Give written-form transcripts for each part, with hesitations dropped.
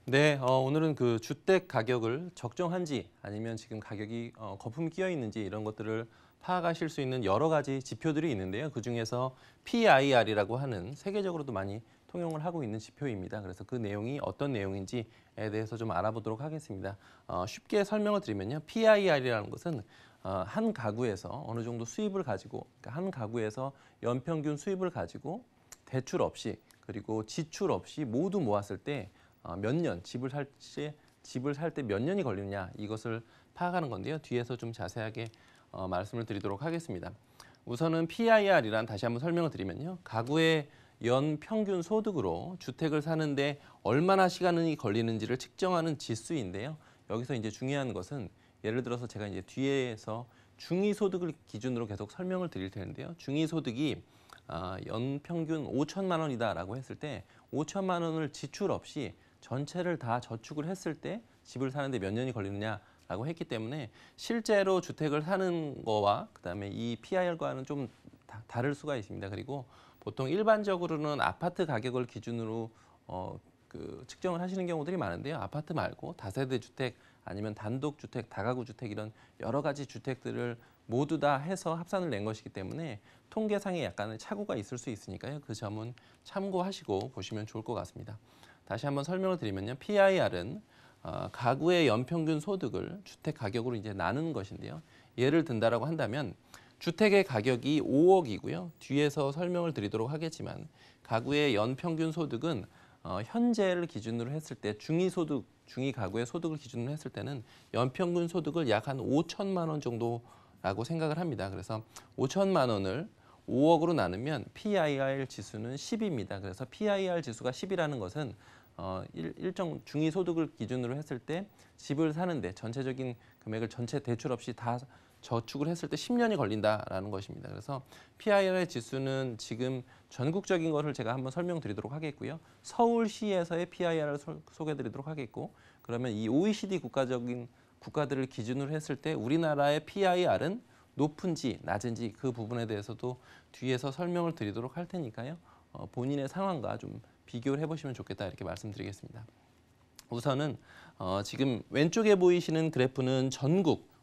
네, 오늘은 그 주택 가격을 적정한지 아니면 지금 가격이 거품이 끼어 있는지 이런 것들을 파악하실 수 있는 여러 가지 지표들이 있는데요. 그중에서 PIR이라고 하는 세계적으로도 많이 통용을 하고 있는 지표입니다. 그래서 그 내용이 어떤 내용인지에 대해서 좀 알아보도록 하겠습니다. 쉽게 설명을 드리면요. PIR이라는 것은 한 가구에서 어느 정도 수입을 가지고, 그러니까 한 가구에서 연평균 수입을 가지고 대출 없이 그리고 지출 없이 모두 모았을 때 몇 년, 집을 살 때 몇 년이 걸리느냐 이것을 파악하는 건데요. 뒤에서 좀 자세하게 말씀을 드리도록 하겠습니다. 우선은 PIR이란 다시 한번 설명을 드리면요. 가구의 연 평균 소득으로 주택을 사는데 얼마나 시간이 걸리는지를 측정하는 지수인데요. 여기서 이제 중요한 것은 예를 들어서 제가 이제 뒤에서 중위소득을 기준으로 계속 설명을 드릴 텐데요. 중위소득이 연 평균 5천만 원이다라고 했을 때 5천만 원을 지출 없이 전체를 다 저축을 했을 때 집을 사는데 몇 년이 걸리느냐라고 했기 때문에 실제로 주택을 사는 거와 그다음에 이 PIR과는 좀 다를 수가 있습니다. 그리고 보통 일반적으로는 아파트 가격을 기준으로 측정을 하시는 경우들이 많은데요. 아파트 말고 다세대 주택 아니면 단독 주택, 다가구 주택 이런 여러 가지 주택들을 모두 다 해서 합산을 낸 것이기 때문에 통계상에 약간의 착오가 있을 수 있으니까요. 그 점은 참고하시고 보시면 좋을 것 같습니다. 다시 한번 설명을 드리면요. PIR은 가구의 연평균 소득을 주택 가격으로 이제 나누는 것인데요. 예를 든다라고 한다면 주택의 가격이 5억이고요. 뒤에서 설명을 드리도록 하겠지만 가구의 연평균 소득은 현재를 기준으로 했을 때 중위소득, 중위가구의 소득을 기준으로 했을 때는 연평균 소득을 약 한 5천만 원 정도라고 생각을 합니다. 그래서 5천만 원을 5억으로 나누면 PIR 지수는 10입니다. 그래서 PIR 지수가 10이라는 것은 일정 중위소득을 기준으로 했을 때 집을 사는데 전체적인 금액을 전체 대출 없이 다 저축을 했을 때 10년이 걸린다라는 것입니다. 그래서 PIR의 지수는 지금 전국적인 것을 제가 한번 설명드리도록 하겠고요. 서울시에서의 PIR을 소개드리도록 하겠고, 그러면 이 OECD 국가들을 기준으로 했을 때 우리나라의 PIR은 높은지 낮은지 그 부분에 대해서도 뒤에서 설명을 드리도록 할 테니까요. 본인의 상황과 좀 비교를 해보시면 좋겠다 이렇게 말씀드리겠습니다. 우선은 지금 왼쪽에 보이시는 그래프는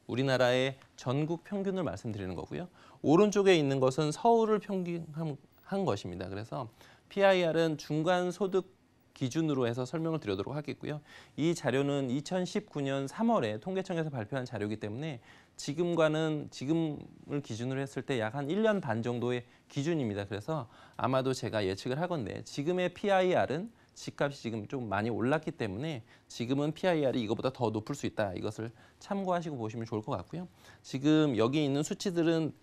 우리나라의 전국 평균을 말씀드리는 거고요. 오른쪽에 있는 것은 서울을 평균한 것입니다. 그래서 PIR은 중간 소득 기준으로 해서 설명을 드리도록 하겠고요. 이 자료는 2019년 3월에 통계청에서 발표한 자료이기 때문에 지금을 기준으로 했을 때 약 한 1년 반 정도의 기준입니다. 그래서 아마도 제가 예측을 하건대 지금의 PIR은 집값이 지금 좀 많이 올랐기 때문에 지금은 PIR이 이거보다 더 높을 수 있다. 이것을 참고하시고 보시면 좋을 것 같고요. 지금 여기 있는 수치들은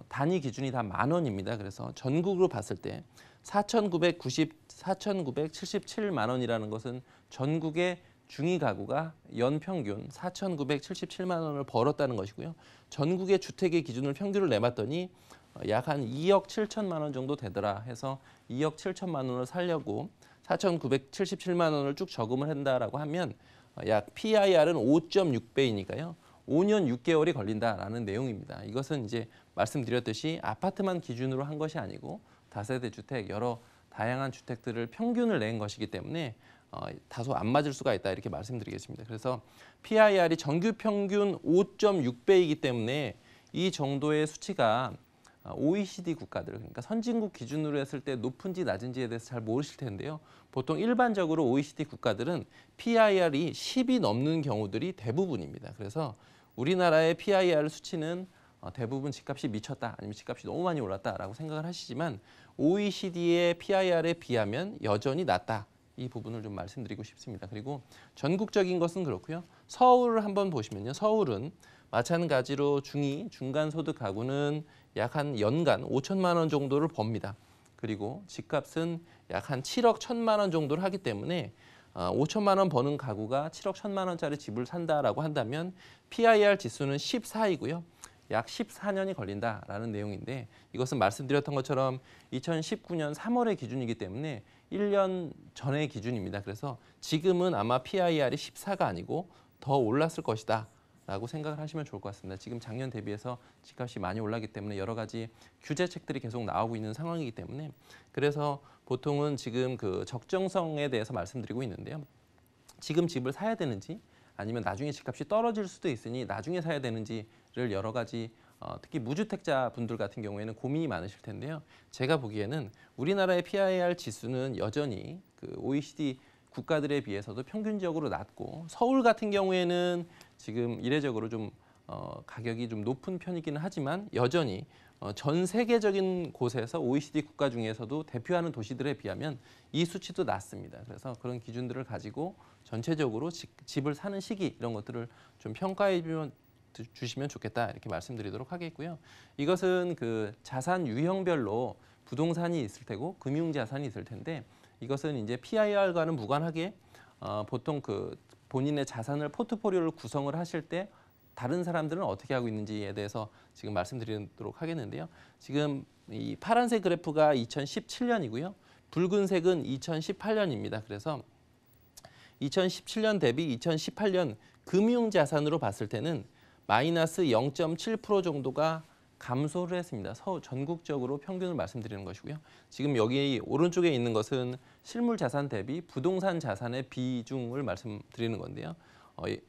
단위 기준이 다 10,000원입니다. 그래서 전국으로 봤을 때 4,977만 원이라는 것은 전국의 중위 가구가 연평균 4,977만 원을 벌었다는 것이고요. 전국의 주택의 기준을 평균을 내봤더니 약 한 2억 7천만 원 정도 되더라 해서 2억 7천만 원을 살려고 4,977만 원을 쭉 저금을 한다라고 하면 약 PIR은 5.6배이니까요. 5년 6개월이 걸린다라는 내용입니다. 이것은 이제 말씀드렸듯이 아파트만 기준으로 한 것이 아니고 다세대 주택, 여러 다양한 주택들을 평균을 낸 것이기 때문에 다소 안 맞을 수가 있다 이렇게 말씀드리겠습니다. 그래서 PIR이 정규 평균 5.6배이기 때문에 이 정도의 수치가 OECD 국가들, 그러니까 선진국 기준으로 했을 때 높은지 낮은지에 대해서 잘 모르실 텐데요. 보통 일반적으로 OECD 국가들은 PIR이 10이 넘는 경우들이 대부분입니다. 그래서 우리나라의 PIR 수치는 대부분 집값이 미쳤다, 아니면 집값이 너무 많이 올랐다라고 생각을 하시지만 OECD의 PIR에 비하면 여전히 낮다. 이 부분을 좀 말씀드리고 싶습니다. 그리고 전국적인 것은 그렇고요. 서울을 한번 보시면요. 서울은 마찬가지로 중간 소득 가구는 약 한 연간 5천만 원 정도를 법니다. 그리고 집값은 약 한 7억 1천만 원 정도를 하기 때문에 5천만 원 버는 가구가 7억 1천만 원짜리 집을 산다라고 한다면 PIR 지수는 14이고요. 약 14년이 걸린다라는 내용인데 이것은 말씀드렸던 것처럼 2019년 3월의 기준이기 때문에 1년 전의 기준입니다. 그래서 지금은 아마 PIR이 14가 아니고 더 올랐을 것이다 라고 생각을 하시면 좋을 것 같습니다. 지금 작년 대비해서 집값이 많이 올랐기 때문에 여러 가지 규제책들이 계속 나오고 있는 상황이기 때문에 그래서 보통은 지금 그 적정성에 대해서 말씀드리고 있는데요. 지금 집을 사야 되는지 아니면 나중에 집값이 떨어질 수도 있으니 나중에 사야 되는지를 여러 가지 특히 무주택자 분들 같은 경우에는 고민이 많으실 텐데요. 제가 보기에는 우리나라의 PIR 지수는 여전히 그 OECD 국가들에 비해서도 평균적으로 낮고 서울 같은 경우에는 지금 이례적으로 좀 가격이 좀 높은 편이기는 하지만 여전히 전 세계적인 곳에서 OECD 국가 중에서도 대표하는 도시들에 비하면 이 수치도 낮습니다. 그래서 그런 기준들을 가지고 전체적으로 집을 사는 시기 이런 것들을 좀 평가해 주시면 좋겠다 이렇게 말씀드리도록 하겠고요. 이것은 그 자산 유형별로 부동산이 있을 테고 금융자산이 있을 텐데 이것은 이제 PIR과는 무관하게 보통 그 본인의 자산을 포트폴리오를 구성을 하실 때 다른 사람들은 어떻게 하고 있는지에 대해서 지금 말씀드리도록 하겠는데요. 지금 이 파란색 그래프가 2017년이고요. 붉은색은 2018년입니다. 그래서 2017년 대비 2018년 금융자산으로 봤을 때는 마이너스 0.7% 정도가 감소를 했습니다. 전국적으로 평균을 말씀드리는 것이고요. 지금 여기 오른쪽에 있는 것은 실물 자산 대비 부동산 자산의 비중을 말씀드리는 건데요.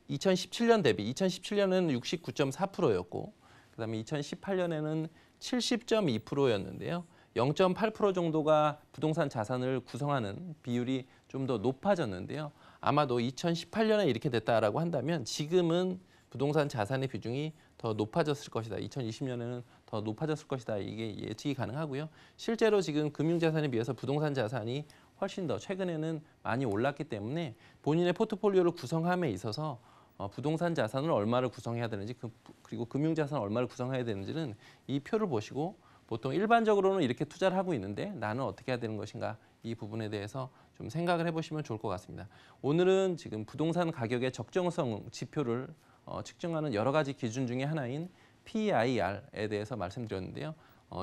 2017년 대비 2017년에는 69.4%였고 그다음에 2018년에는 70.2%였는데요. 0.8% 정도가 부동산 자산을 구성하는 비율이 좀 더 높아졌는데요. 아마도 2018년에 이렇게 됐다라고 한다면 지금은 부동산 자산의 비중이 더 높아졌을 것이다. 2020년에는 더 높아졌을 것이다. 이게 예측이 가능하고요. 실제로 지금 금융자산에 비해서 부동산 자산이 훨씬 더 최근에는 많이 올랐기 때문에 본인의 포트폴리오를 구성함에 있어서 부동산 자산을 얼마를 구성해야 되는지 그리고 금융자산을 얼마를 구성해야 되는지는 이 표를 보시고 보통 일반적으로는 이렇게 투자를 하고 있는데 나는 어떻게 해야 되는 것인가 이 부분에 대해서 좀 생각을 해보시면 좋을 것 같습니다. 오늘은 지금 부동산 가격의 적정성 지표를 측정하는 여러 가지 기준 중에 하나인 PIR에 대해서 말씀드렸는데요.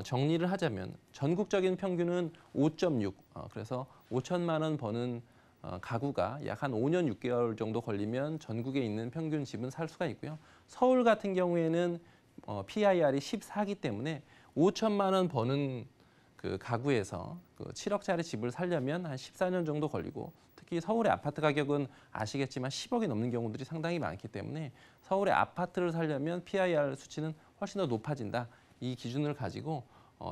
정리를 하자면 전국적인 평균은 5.6, 그래서 5천만 원 버는 가구가 약 한 5년 6개월 정도 걸리면 전국에 있는 평균 집은 살 수가 있고요. 서울 같은 경우에는 PIR이 14기 때문에 5천만 원 버는 그 가구에서 그 7억짜리 집을 살려면 한 14년 정도 걸리고 특히 서울의 아파트 가격은 아시겠지만 10억이 넘는 경우들이 상당히 많기 때문에 서울의 아파트를 살려면 PIR 수치는 훨씬 더 높아진다. 이 기준을 가지고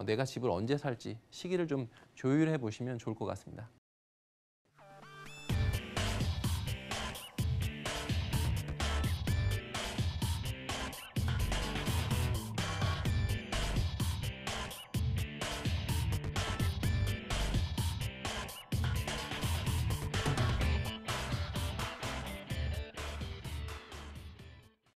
내가 집을 언제 살지 시기를 좀 조율해 보시면 좋을 것 같습니다.